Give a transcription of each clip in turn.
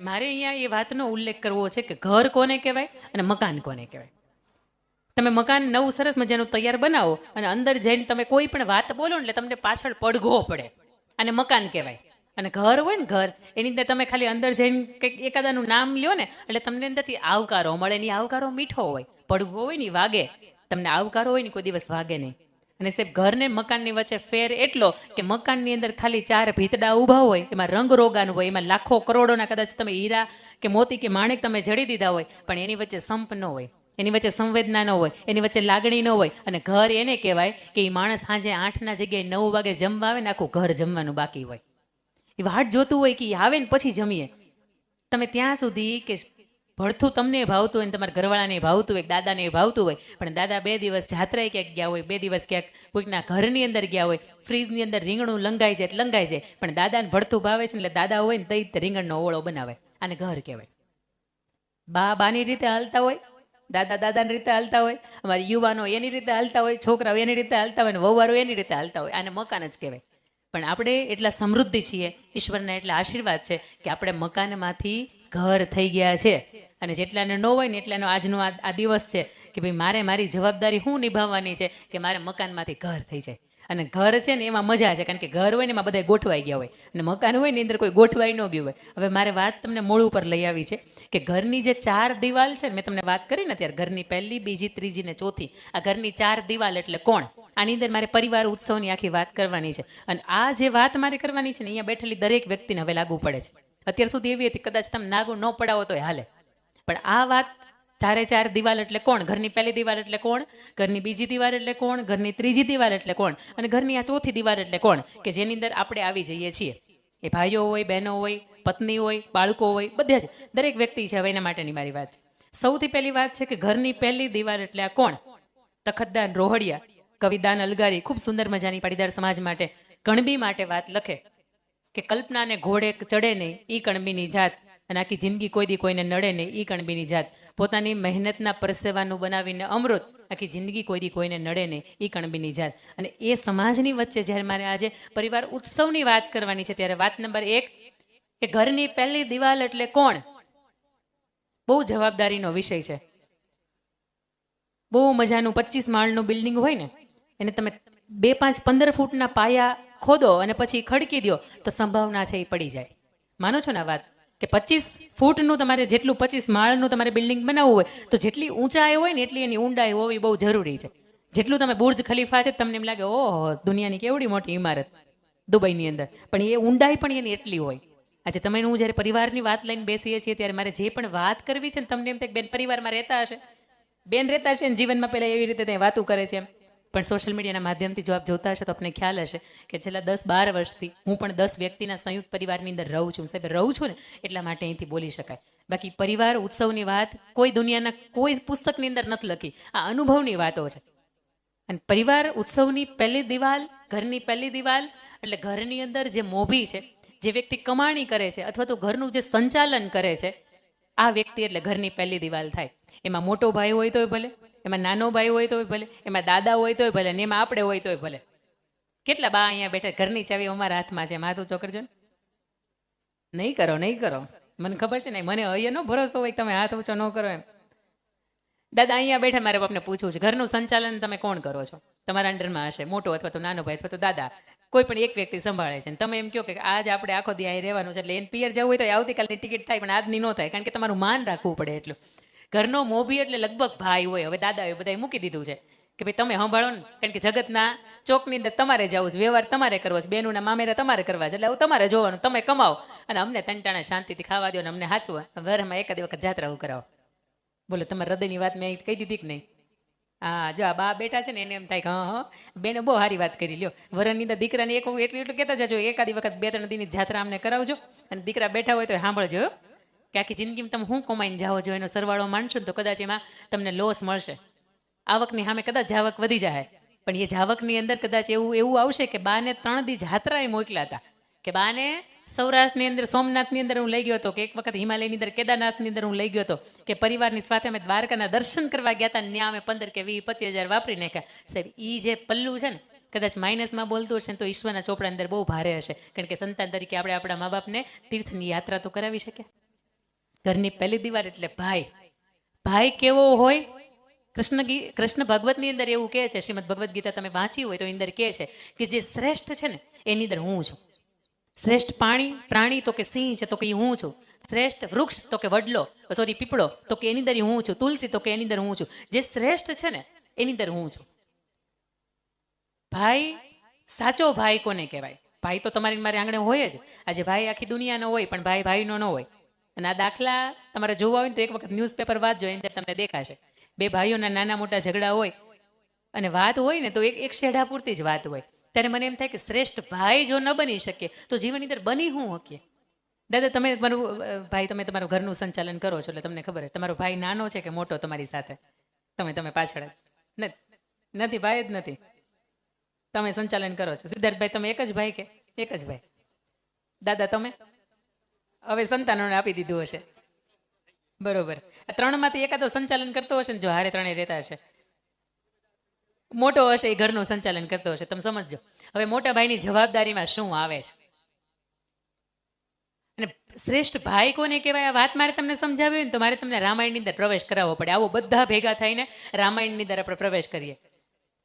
મારે અહીંયા એ વાતનો ઉલ્લેખ કરવો છે કે ઘર કોને કહેવાય અને મકાન કોને કહેવાય. તમે મકાન નવું સરસ મજાનું તૈયાર બનાવો અને અંદર જઈને તમે કોઈ પણ વાત બોલો ને એટલે તમને પાછળ પડઘો પડે, અને મકાન કહેવાય. અને ઘર હોય ને ઘર, એની અંદર તમે ખાલી અંદર જઈને કંઈક એકાદાનું નામ લ્યો ને એટલે તમને અંદરથી આવકારો મળે. ને આવકારો મીઠો હોય, પડઘો હોય ને વાગે, તમને આવકારો હોય ને કોઈ દિવસ વાગે નહીં. અને સાહેબ ઘરને મકાનની વચ્ચે ફેર એટલો કે મકાનની અંદર ખાલી 4 ભીતડા ઊભા હોય, એમાં રંગ રોગાન હોય, એમાં લાખો કરોડોના કદાચ તમે હીરા કે મોતી કે માણેક તમે જડી દીધા હોય, પણ એની વચ્ચે સંપ ન હોય, એની વચ્ચે સંવેદના ન હોય, એની વચ્ચે લાગણી ન હોય. અને ઘર એને કહેવાય કે એ માણસ સાંજે 8ના જગ્યાએ 9 વાગે જમવા આવે ને આખું ઘર જમવાનું બાકી હોય, એ વાટ જોતું હોય કે એ આવે ને પછી જમીએ. તમે ત્યાં સુધી કે ભડથું તમને ભાવતું હોય ને તમારા ઘરવાળાને ભાવતું હોય, દાદાને ભાવતું હોય, પણ દાદા 2 દિવસ જાત્રાએ ક્યાંક ગયા હોય, 2 દિવસ ક્યાંક કોઈકના ઘરની અંદર ગયા હોય, ફ્રીજની અંદર રીંગણું લંગાઈ જાય, પણ દાદાને ભડથું ભાવે છે એટલે દાદા હોય ને તો રીંગણનો ઓળો બનાવે. આને ઘર કહેવાય. બા બાની રીતે હાલતા હોય, દાદા દાદાની રીતે હાલતા હોય, અમારી યુવાનો એની રીતે હાલતા હોય, છોકરાઓ એની રીતે હાલતા હોય, ને વહુવારો એની રીતે હાલતા હોય. આને મકાન જ કહેવાય. પણ આપણે એટલા સમૃદ્ધિ છીએ, ઈશ્વરના એટલા આશીર્વાદ છે કે આપણે મકાનમાંથી ઘર થઈ ગયા છે. અને જેટલાને ન હોય ને એટલાનો આજનો આ દિવસ છે કે ભાઈ મારે મારી જવાબદારી શું નિભાવવાની છે કે મારે મકાનમાંથી ઘર થઈ જાય. અને ઘર છે ને એમાં મજા છે, કારણ કે ઘર હોય ને એમાં બધા ગોઠવાઈ ગયા હોય, અને મકાન હોય ને અંદર કોઈ ગોઠવાઈ ન ગયું હોય. હવે મારે વાત તમને મૂળ ઉપર લઈ આવી છે કે ઘરની જે 4 દિવાલ છે, મેં તમને વાત કરી ને ત્યારે ઘરની પહેલી, બીજી, ત્રીજી ને ચોથી, આ ઘરની 4 દિવાલ એટલે કોણ? આની અંદર મારે પરિવાર ઉત્સવની આખી વાત કરવાની છે. અને આ જે વાત મારે કરવાની છે ને અહીંયા બેઠેલી દરેક વ્યક્તિને હવે લાગુ પડે છે. અત્યાર સુધી એવી હતી કદાચ તમે લાગુ ન પડાવો તો હાલે, પણ આ વાત 4 દિવાલ એટલે કોણ? ઘરની પહેલી દિવાલ એટલે કોણ? ઘરની બીજી દિવાલ એટલે કોણ? ઘરની ત્રીજી દિવાલ એટલે કોણ? અને ઘરની આ ચોથી દિવાલ એટલે કોણ? કે જેની અંદર આપણે આવી જઈએ છીએ. એ ભાઈઓ હોય, બહેનો હોય, પત્ની હોય, બાળકો હોય, બધા જ દરેક વ્યક્તિ છે. હવે એના માટેની મારી વાત છે. સૌથી પહેલી વાત છે કે ઘરની પહેલી દિવાલ એટલે આ કોણ? તખતદાન રોહડિયા, કવિદાન અલગારી ખૂબ સુંદર મજાની પાટીદાર સમાજ માટે, કણબી માટે વાત લખે કે કલ્પનાને ઘોડે ચડે નહીં ઈ કણબીની જાત, અને આખી જિંદગી કોઈ દી કોઈને નડે નહીં ઈ કણબીની જાત. પોતાની મહેનતના પરસેવાનું બનાવીને અમૃત, આખી જિંદગી કોઈ દી કોઈને નડે નહીં ઈ કણબીની જાત. અને એ સમાજની વચ્ચે જ્યારે મારે આજે પરિવાર ઉત્સવની વાત કરવાની છે ત્યારે વાત નંબર 1 કે ઘરની પહેલી દિવાલ એટલે કોણ? બહુ જવાબદારીનો વિષય છે. બહુ મજાનું 25 માળનું બિલ્ડિંગ હોય ને, એને તમે 2, 5, 15 ફૂટના પાયા ખોદો અને પછી ખડકી દો તો સંભાવના છે એ પડી જાય. માનો છો ને આ વાત? કે 25 ફૂટનું તમારે જેટલું 25 માળનું તમારે બિલ્ડિંગ બનાવવું હોય તો જેટલી ઊંચાઈ હોય ને એટલી એની ઊંડાઈ હોવી બહુ જરૂરી છે. જેટલું તમે બુર્જ ખલીફા છે તમને એમ લાગે ઓહો દુનિયાની કેવડી મોટી ઇમારત દુબઈની અંદર, પણ એ ઊંડાઈ પણ એની એટલી હોય. આજે તમે હું જ્યારે પરિવારની વાત લઈને બેસીએ છીએ ત્યારે મારે જે પણ વાત કરવી છે ને, તમને એમ થાય બેન પરિવારમાં રહેતા હશે, બેન રહેતા હશે ને જીવનમાં પહેલાં એવી રીતે ત્યાં વાતું કરે છે એમ. પણ સોશિયલ મીડિયાના માધ્યમથી જો આપ જોતા હશો તો આપને ખ્યાલ હશે કે છેલ્લા 10-12 વર્ષથી હું પણ 10 વ્યક્તિના સંયુક્ત પરિવારની અંદર રહું છું. સાહેબ રહું છું ને એટલા માટે અહીંથી બોલી શકાય. બાકી પરિવાર ઉત્સવની વાત કોઈ દુનિયાના કોઈ પુસ્તકની અંદર નથી લખી, આ અનુભવની વાતો છે. અને પરિવાર ઉત્સવની પહેલી દિવાલ, ઘરની પહેલી દિવાલ એટલે ઘરની અંદર જે મોભી છે, જે વ્યક્તિ કમાણી કરે છે અથવા તો ઘરનું જે સંચાલન કરે છે, આ વ્યક્તિ એટલે ઘરની પહેલી દિવાલ થાય. એમાં મોટો ભાઈ હોય તોય ભલે, એમાં નાનો ભાઈ હોય તોય ભલે, એમાં દાદા હોય તોય ભલે, ને એમાં આપણે હોય તોય ભલે. કેટલા બા અહીંયા બેઠા, ઘરની ચાવી અમારા હાથમાં છે, માથું ચોકરજો ને. નહીં કરો, નહીં કરો, મને ખબર છે ને, મને અહીંયાનો ભરોસો હોય તમે હાથ ઊંચો ન કરો એમ. દાદા અહીંયા બેઠા, મારે બાપને પૂછવું છે ઘરનું સંચાલન તમે કોણ કરો છો? તમારા અંડરમાં હશે મોટો અથવા તો નાનો ભાઈ અથવા તો દાદા, કોઈ પણ એક વ્યક્તિ સંભાળે છે. તમે એમ કહો કે આજ આપણે આખો દી અહીં રહેવાનું છે એટલે એને પિયર જવું હોય તો આવતીકાલની ટિકિટ થાય, પણ આજની ન થાય, કારણ કે તમારું માન રાખવું પડે એટલું. ઘરનો મોભી એટલે લગભગ ભાઈ હોય. હવે દાદાએ બધાએ મૂકી દીધું છે કે ભાઈ તમે સંભાળો ને, કારણ કે જગતના ચોકની અંદર તમારે જવું છે, વ્યવહાર તમારે કરવો છે, બેનુના મામેરા તમારે કરવા છે, એટલે આવું તમારે જોવાનું, તમે કમાઓ અને અમને તંટાણે શાંતિથી ખાવા દો ને અમને સાચવા, વરમાં એકાદી વખત જાત્રા કરાવો. બોલો તમારા હૃદયની વાત મેં કહી દીધી કે નહીં? હા, જો આ બા બેઠા છે ને એને એમ થાય કે હા બેને બહુ સારી વાત કરી લ્યો. વરણની અંદર દીકરાને એક એટલું કહેતા જજો, એકાદી વખત 2-3 દિનની જાત્રા અમને કરાવજો. અને દીકરા બેઠા હોય તો સાંભળજો કે આખી જિંદગીમાં તમે શું કમાઈને જાઓ છો એનો સરવાળો માનશો ને તો કદાચ એમાં તમને લોસ મળશે. આવકની સામે કદાચ જાવક વધી જાય, પણ એ જાવકની અંદર કદાચ એવું આવશે કે બાને 3 દી જાત્રાએ મોકલ્યા હતા, કે બાને સૌરાષ્ટ્રની અંદર સોમનાથની અંદર હું લઈ ગયો હતો, કે એક વખત હિમાલયની અંદર કેદારનાથની અંદર હું લઈ ગયો હતો, કે પરિવારની સાથે અમે દ્વારકાના દર્શન કરવા ગયા હતા, ત્યાં અમે 15 કે 20, 25 હજાર વાપરી નાખ્યા. સાહેબ એ જે પલ્લું છે ને કદાચ માઇનસમાં બોલતું હશે ને તો ઈશ્વરના ચોપડા અંદર બહુ ભારે હશે, કારણ કે સંતાન તરીકે આપણે આપણા મા બાપને તીર્થની યાત્રા તો કરાવી શક્યા. ઘરની પહેલી દીવાર એટલે ભાઈ. ભાઈ કેવો હોય? કૃષ્ણ ભગવતની અંદર એવું કહે છે, શ્રીમદ ભગવદ્ ગીતા તમે વાંચી હોય તો એની અંદર કહે છે કે જે શ્રેષ્ઠ છે ને એની અંદર હું છું. શ્રેષ્ઠ પ્રાણી તો કે સિંહ છે, તો કે હું છું. શ્રેષ્ઠ વૃક્ષ તો કે વડલો, પીપળો, તો કે એની અંદર હું છું. તુલસી તો કે એની અંદર હું છું. જે શ્રેષ્ઠ છે ને એની અંદર હું છું. ભાઈ, સાચો ભાઈ કોને કહેવાય? ભાઈ તો તમારી મારી આંગણે હોય જ. આજે ભાઈ આખી દુનિયાનો હોય પણ ભાઈ ભાઈનો ન હોય. અને આ દાખલા તમારે જોવા હોય તો એક વખત ન્યૂઝપેપર વાંચજો, એની અંદર તમને દેખાશે. બે ભાઈઓના નાના મોટા ઝઘડા હોય અને વાત હોય ને તો એક શેઢા પૂરતી જ વાત હોય. ત્યારે મને એમ થાય કે શ્રેષ્ઠ ભાઈ જો ન બની શકીએ તો જીવનની અંદર બની હું શકીએ? દાદા, તમે તમારું ઘરનું સંચાલન કરો છો એટલે તમને ખબર છે તમારો ભાઈ નાનો છે કે મોટો તમારી સાથે? તમે પાછળ નથી, ભાઈ જ નથી. તમે સંચાલન કરો છો. સિદ્ધાર્થભાઈ, તમે એક જ ભાઈ કે એક જ ભાઈ? દાદા, તમે હવે સંતાનોને આપી દીધું હશે, બરોબર. આ ત્રણમાંથી એકાદો સંચાલન કરતો હશે ને, જો હારે ત્રણે રહેતા હશે. મોટો હશે એ ઘરનું સંચાલન કરતો હશે. તમે સમજો હવે મોટા ભાઈની જવાબદારીમાં શું આવે છે. અને શ્રેષ્ઠ ભાઈ કોને કહેવાય? આ વાત મારે તમને સમજાવી હોય ને તો મારે તમને રામાયણની અંદર પ્રવેશ કરાવવો પડે. આવો બધા ભેગા થઈને રામાયણની અંદર આપણે પ્રવેશ કરીએ.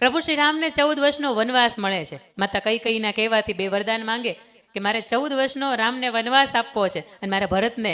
પ્રભુ શ્રી રામને 14 વર્ષનો વનવાસ મળે છે. માતા કૈકેયીના કહેવાથી 2 વરદાન માંગે કે મારે 14 વર્ષનો રામને વનવાસ આપવો છે અને મારા ભરતને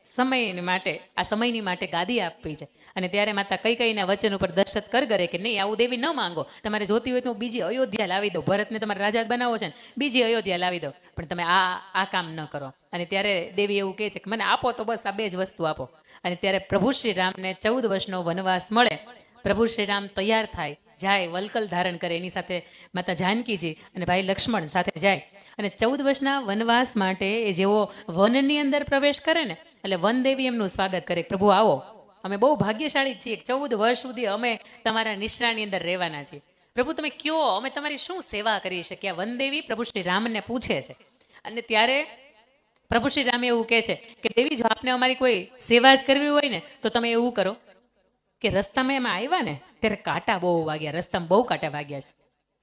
સમયની માટે ગાદી આપવી છે. અને ત્યારે માતા કૈકેયીના વચન ઉપર દશરથ કરગરે કે નહીં, આવું દેવી ન માંગો. તમારે જોતી હોય તો હું બીજી અયોધ્યા લાવી દઉં. ભરતને તમારે રાજા બનાવો છે ને, બીજી અયોધ્યા લાવી દો, પણ તમે આ કામ ન કરો. અને ત્યારે દેવી એવું કહે છે કે મને આપો તો બસ આ 2 જ વસ્તુ આપો. અને ત્યારે પ્રભુ શ્રી રામને 14 વર્ષનો વનવાસ મળે. પ્રભુ શ્રી રામ તૈયાર થાય, જાય, વલકલ ધારણ કરે. એની સાથે માતા જાનકીજી અને ભાઈ લક્ષ્મણ સાથે જાય. અને 14 વર્ષના વનવાસ માટે એ જેવો વનની અંદર પ્રવેશ કરે ને એટલે વનદેવી એમનું સ્વાગત કરે. પ્રભુ આવો, અમે બહુ ભાગ્યશાળી છીએ, 14 વર્ષ સુધી અમે તમારા નિશ્રાની અંદર રહેવાના છીએ. પ્રભુ તમે કયો, અમે તમારી શું સેવા કરી શકીએ? વનદેવી પ્રભુ શ્રી રામને પૂછે છે. અને ત્યારે પ્રભુ શ્રી રામ એવું કહે છે કે દેવી, જો આપને અમારી કોઈ સેવા જ કરવી હોય ને તો તમે એવું કરો કે રસ્તામાં એમાં આવ્યા ને ત્યારે કાંટા બહુ વાગ્યા, રસ્તામાં બહુ કાંટા વાગ્યા છે,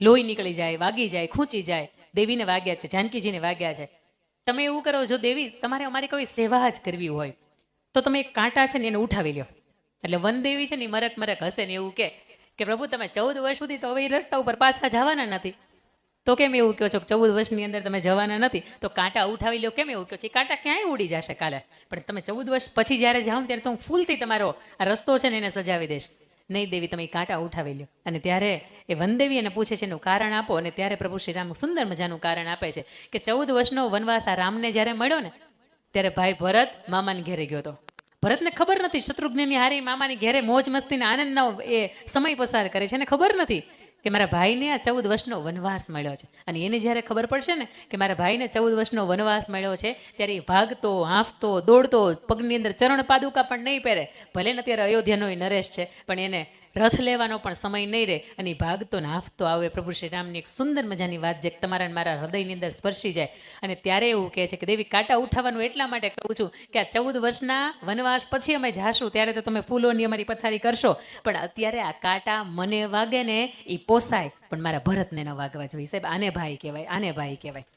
લોહી નીકળી જાય, વાગી જાય, ખૂંચી જાય. દેવીને વાગ્યા છે, જાનકીજીને વાગ્યા છે. તમે એવું કરો, જો દેવી તમારે અમારી કોઈ સેવા જ કરવી હોય તો તમે એક કાંટા છે ને એને ઉઠાવી લો. એટલે વનદેવી છે ને મરક હશે ને એવું કે પ્રભુ તમે 14 વર્ષ સુધી તો હવે એ રસ્તા ઉપર પાછા જવાના નથી, તો કેમ એવું કહો છો? 14 વર્ષની અંદર તમે જવાના નથી તો કાંટા ઉઠાવી લો, કેમ એવું કહો છો? એ કાંટા ક્યાંય ઉડી જશે કાલે, પણ તમે 14 વર્ષ પછી જ્યારે જાઓ ત્યારે તો હું ફૂલથી તમારો આ રસ્તો છે ને એને સજાવી દઈશ. નહીં દેવી, તમે કાંટા ઉઠાવી લો. અને ત્યારે એ વનદેવી એને પૂછે છે એનું કારણ આપો. અને ત્યારે પ્રભુ શ્રી રામ સુંદર મજાનું કારણ આપે છે કે 14 વર્ષનો વનવાસ આ રામને જ્યારે મળ્યો ને ત્યારે ભાઈ ભરત મામાને ઘેરે ગયો હતો. ભરતને ખબર નથી, શત્રુઘ્નની હારી મામાની ઘેરે મોજ મસ્તીના આનંદનો એ સમય પસાર કરે છે. એને ખબર નથી કે મારા ભાઈને આ 14 વર્ષનો વનવાસ મળ્યો છે. અને એને જ્યારે ખબર પડશે ને કે મારા ભાઈને 14 વર્ષનો વનવાસ મળ્યો છે ત્યારે એ ભાગતો, હાંફતો, દોડતો, પગની અંદર ચરણ પાદુકા પણ નહીં પહેરે. ભલે ને અત્યારે અયોધ્યાનો એ નરેશ છે પણ એને રથ લેવાનો પણ સમય નહીં રહે અને ભાગતો ને હાંફતો આવે. પ્રભુ શ્રી રામની એક સુંદર મજાની વાત જે તમારા મારા હૃદયની અંદર સ્પર્શી જાય. અને ત્યારે એવું કહે છે કે દેવી, કાંટા ઉઠાવવાનું એટલા માટે કહું છું કે આ 14 વર્ષના વનવાસ પછી અમે જાશું ત્યારે તો તમે ફૂલોની અમારી પથારી કરશો, પણ અત્યારે આ કાંટા મને વાગે ને એ પોસાય, પણ મારા ભરતને ન વાગવા જોઈએ. સાહેબ, આને ભાઈ કહેવાય, આને ભાઈ કહેવાય.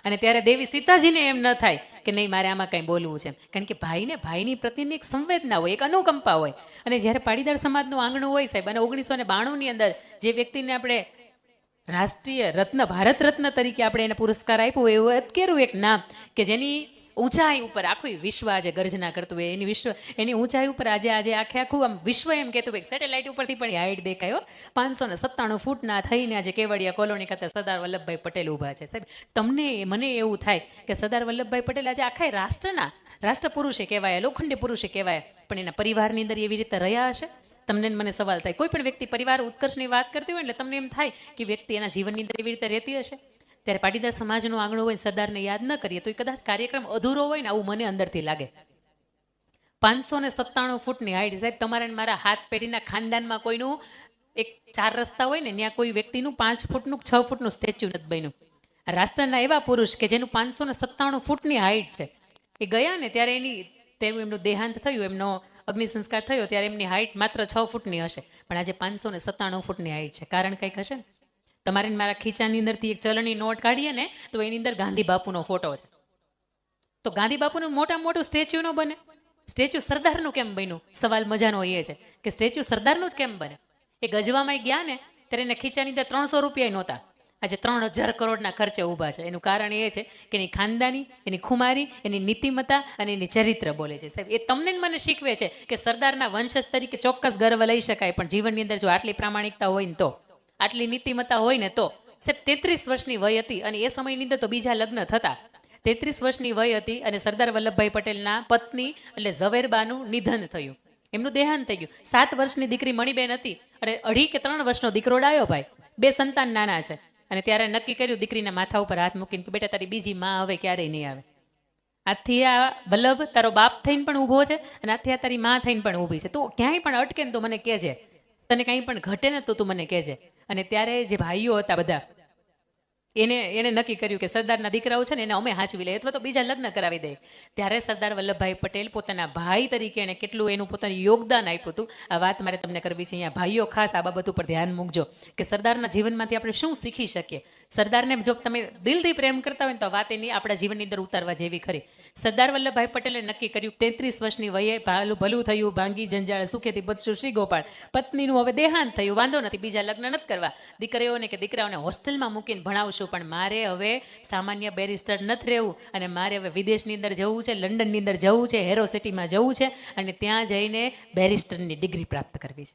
અને ત્યારે દેવી સીતાજીને એમ ન થાય કે નહીં મારે આમાં કંઈ બોલવું છે, કારણ કે ભાઈની પ્રત્યેની એક સંવેદના હોય, એક અનુકંપા હોય. અને જ્યારે પાટીદાર સમાજનું આંગણું હોય સાહેબ, અને 1992ની અંદર જે વ્યક્તિને આપણે રાષ્ટ્રીય રત્ન, ભારત રત્ન તરીકે આપણે એને પુરસ્કાર આપ્યો, એવું અત્કેરું એક નામ કે જેની ઊંચાઈ ઉપર આખું વિશ્વ આજે ગર્જના કરતું હોય. એની ઊંચાઈ ઉપર આજે આખું આમ વિશ્વ એમ કહેતું હોય. સેટેલાઇટ ઉપરથી પણ હાઈટ દેખાયો, 597 ફૂટના થઈને આજે કેવડિયા કોલોની ખાતે સરદાર વલ્લભભાઈ પટેલ ઊભા છે. સાહેબ, મને એવું થાય કે સરદાર વલ્લભભાઈ પટેલ આજે આખા રાષ્ટ્ર પુરુષે કહેવાય, લોખંડી પુરુષે કહેવાય, પણ એના પરિવારની અંદર એવી રીતે રહ્યા હશે? તમને મને સવાલ થાય. કોઈ પણ વ્યક્તિ પરિવાર ઉત્કર્ષની વાત કરતી હોય એટલે તમને એમ થાય કે વ્યક્તિ એના જીવનની અંદર એવી રીતે રહેતી હશે. ત્યારે પાટીદાર સમાજનું આંગણું હોય, સરદારને યાદ ન કરીએ તો એ કદાચ કાર્યક્રમ અધૂરો હોય ને, આવું મને અંદરથી લાગે. 597 ફૂટની હાઈટ. સાહેબ, તમારા મારા હાથ પેઢીના ખાનદાનમાં કોઈનું એક 4 રસ્તા હોય ને ત્યાં કોઈ વ્યક્તિનું 5 ફૂટનું 6 ફૂટનું સ્ટેચ્યુ નથી બન્યું. રાષ્ટ્રના એવા પુરુષ કે જેનું 597 ફૂટની હાઈટ છે, એ ગયા ને ત્યારે એમનું દેહાંત થયું, એમનો અગ્નિ સંસ્કાર થયો ત્યારે એમની હાઈટ માત્ર 6 ફૂટની હશે, પણ આજે 597 ફૂટની હાઈટ છે. કારણ કંઈક હશે ને. તમારે મારા ખીચાની અંદરથી એક ચલણી નોટ કાઢીએ ને તો એની અંદર ગાંધી બાપુનો ફોટો છે. તો ગાંધી બાપુનું મોટું સ્ટેચ્યુ ન બને? સ્ટેચ્યુ સરદારનું કેમ બન્યું? સવાલ મજાનો એ છે કે સ્ટેચ્યુ સરદારનું જ કેમ બને? એ ગજવામાં ગયા ને ત્યારે એને ખીચાની અંદર 300 રૂપિયા નહોતા, આજે 3000 કરોડના ખર્ચે ઊભા છે. એનું કારણ એ છે કે એની ખાનદાની, એની ખુમારી, એની નીતિમત્તા અને એની ચરિત્ર બોલે છે. સાહેબ, એ તમને ને મને શીખવે છે કે સરદારના વંશજ તરીકે ચોક્કસ ગર્વ લઈ શકાય, પણ જીવનની અંદર જો આટલી પ્રામાણિકતા હોય ને તો, આટલી નીતિમત્તા હોય ને તો. સાહેબ, 33 વર્ષની વય હતી અને એ સમયની અંદર તો બીજા લગ્ન થતા. 33 વર્ષની વય હતી અને સરદાર વલ્લભભાઈ પટેલના પત્ની એટલે ઝવેરબાનું નિધન થયું, એમનું દેહાંત થઈ ગયું. 7 વર્ષની દીકરી મણિબેન હતી અને 2.5 કે 3 વર્ષનો દીકરો ડાયોભાઈ, 2 સંતાન નાના છે. અને ત્યારે નક્કી કર્યું દીકરીના માથા ઉપર હાથ મૂકીને કે બેટા તારી બીજી માં હવે ક્યારેય નહીં આવે. આથી આ વલ્લભ તારો બાપ થઈને પણ ઊભો છે અને આથી આ તારી માં થઈને પણ ઊભી છે. તું ક્યાંય પણ અટકે ને તો મને કહેજે, તને કંઈ પણ ઘટે ને તો તું મને કહેજે. અને ત્યારે જે ભાઈઓ હતા બધા, એને નક્કી કર્યું કે સરદારના દીકરાઓ છે ને એને અમે હાંચવી લઈએ અથવા તો બીજા લગ્ન કરાવી દઈએ. ત્યારે સરદાર વલ્લભભાઈ પટેલ પોતાના ભાઈ તરીકે એને કેટલું એનું પોતાનું યોગદાન આપ્યું હતું, આ વાત મારે તમને કરવી છે. અહીંયા ભાઈઓ ખાસ આ બાબત ઉપર ધ્યાન મૂકજો કે સરદારના જીવનમાંથી આપણે શું શીખી શકીએ. સરદારને જો તમે દિલથી પ્રેમ કરતા હોય ને તો વાત એની આપણા જીવનની અંદર ઉતારવા જેવી ખરી. સરદાર વલ્લભભાઈ પટેલે નક્કી કર્યું 33 વર્ષની વયે ભલું થયું, ભાંગી જંજાળ સુખેથી બચશું શ્રી ગોપાળ. પત્નીનું હવે દેહાંત થયું, વાંધો નથી, બીજા લગ્ન નથી કરવા, દીકરીઓને કે દીકરાઓને હોસ્ટેલમાં મૂકીને ભણાવશું, પણ મારે હવે સામાન્ય બેરિસ્ટર નથી રહેવું અને મારે હવે વિદેશની અંદર જવું છે, લંડનની અંદર જવું છે, હેરો સિટીમાં જવું છે અને ત્યાં જઈને બેરિસ્ટરની ડિગ્રી પ્રાપ્ત કરવી છે.